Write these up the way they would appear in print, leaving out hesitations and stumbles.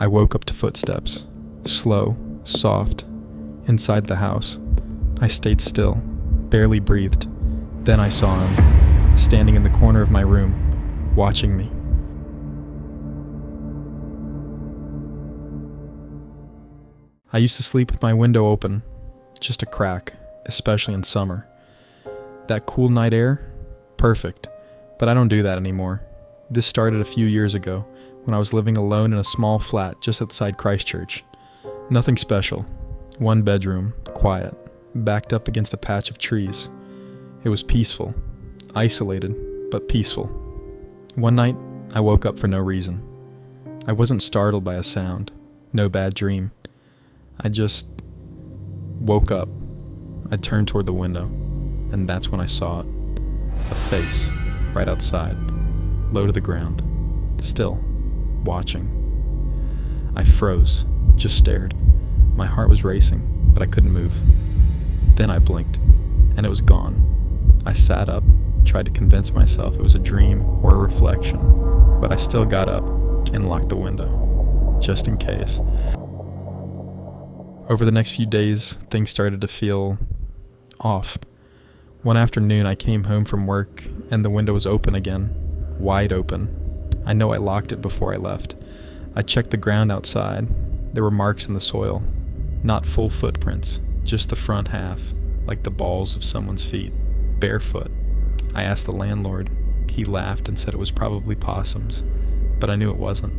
I woke up to footsteps, slow, soft, inside the house. I stayed still, barely breathed. Then I saw him, standing in the corner of my room, watching me. I used to sleep with my window open, just a crack, especially in summer. That cool night air? Perfect. But I don't do that anymore. This started a few years ago, when I was living alone in a small flat just outside Christchurch. Nothing special. One bedroom, quiet, backed up against a patch of trees. It was peaceful, isolated, but peaceful. One night, I woke up for no reason. I wasn't startled by a sound, no bad dream. I just woke up. I turned toward the window, and that's when I saw it. A face, right outside, low to the ground, still, watching. I froze, just stared. My heart was racing, but I couldn't move. Then I blinked, and it was gone. I sat up, tried to convince myself it was a dream or a reflection, but I still got up and locked the window, just in case. Over the next few days, things started to feel off. One afternoon, I came home from work, and the window was open again, wide open. I know I locked it before I left. I checked the ground outside. There were marks in the soil. Not full footprints, just the front half, like the balls of someone's feet, barefoot. I asked the landlord. He laughed and said it was probably possums, but I knew it wasn't.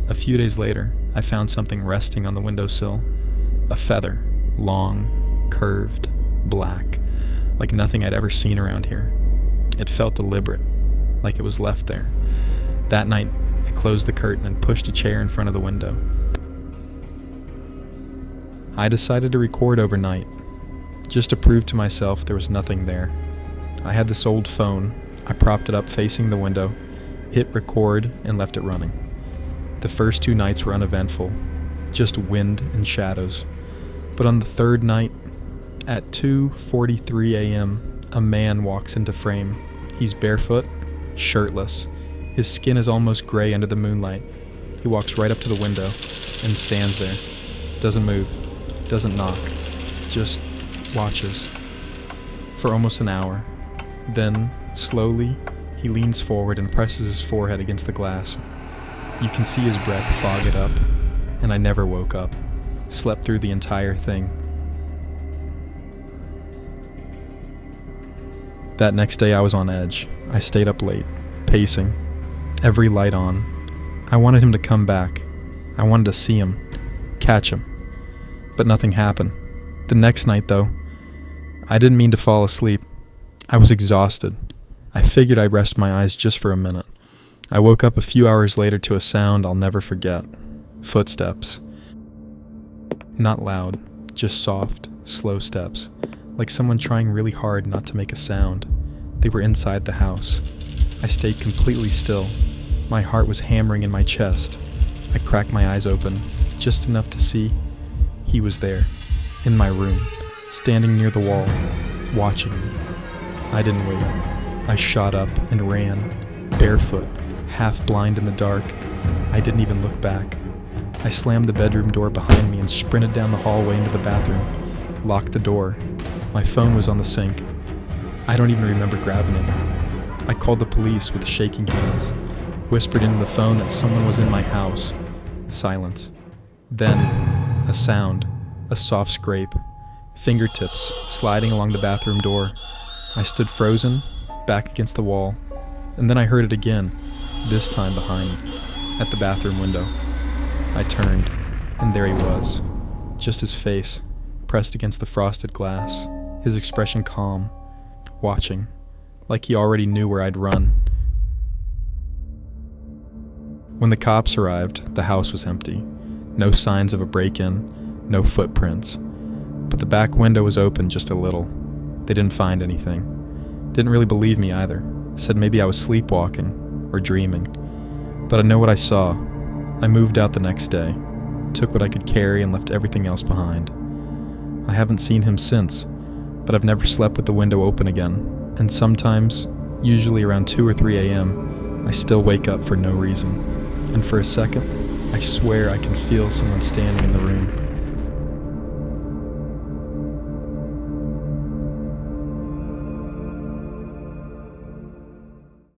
A few days later, I found something resting on the windowsill. A feather, long, curved, black, like nothing I'd ever seen around here. It felt deliberate, like it was left there. That night, I closed the curtain and pushed a chair in front of the window. I decided to record overnight, just to prove to myself there was nothing there. I had this old phone. I propped it up facing the window, hit record, and left it running. The first 2 nights were uneventful, just wind and shadows. But on the third night, at 2:43 a.m., a man walks into frame. He's barefoot, shirtless. His skin is almost gray under the moonlight. He walks right up to the window and stands there. Doesn't move, doesn't knock, just watches. For almost an hour. Then, slowly, he leans forward and presses his forehead against the glass. You can see his breath fog it up, and I never woke up. Slept through the entire thing. That next day I was on edge. I stayed up late, pacing, every light on. I wanted him to come back. I wanted to see him, catch him. But nothing happened. The next night, though, I didn't mean to fall asleep. I was exhausted. I figured I'd rest my eyes just for a minute. I woke up a few hours later to a sound I'll never forget. Footsteps. Not loud, just soft, slow steps, like someone trying really hard not to make a sound. They were inside the house. I stayed completely still. My heart was hammering in my chest. I cracked my eyes open, just enough to see. He was there, in my room, standing near the wall, watching me. I didn't wait. I shot up and ran, barefoot, half blind in the dark. I didn't even look back. I slammed the bedroom door behind me and sprinted down the hallway into the bathroom, locked the door. My phone was on the sink. I don't even remember grabbing it. I called the police with shaking hands, whispered into the phone that someone was in my house. Silence. Then, a sound, a soft scrape, fingertips sliding along the bathroom door. I stood frozen, back against the wall, and then I heard it again, this time behind me, at the bathroom window. I turned, and there he was, just his face, pressed against the frosted glass, his expression calm, watching, like he already knew where I'd run. When the cops arrived, the house was empty. No signs of a break-in, no footprints. But the back window was open just a little. They didn't find anything. Didn't really believe me either. Said maybe I was sleepwalking, or dreaming. But I know what I saw. I moved out the next day, took what I could carry and left everything else behind. I haven't seen him since, but I've never slept with the window open again, and sometimes, usually around 2 or 3 a.m., I still wake up for no reason, and for a second, I swear I can feel someone standing in the room.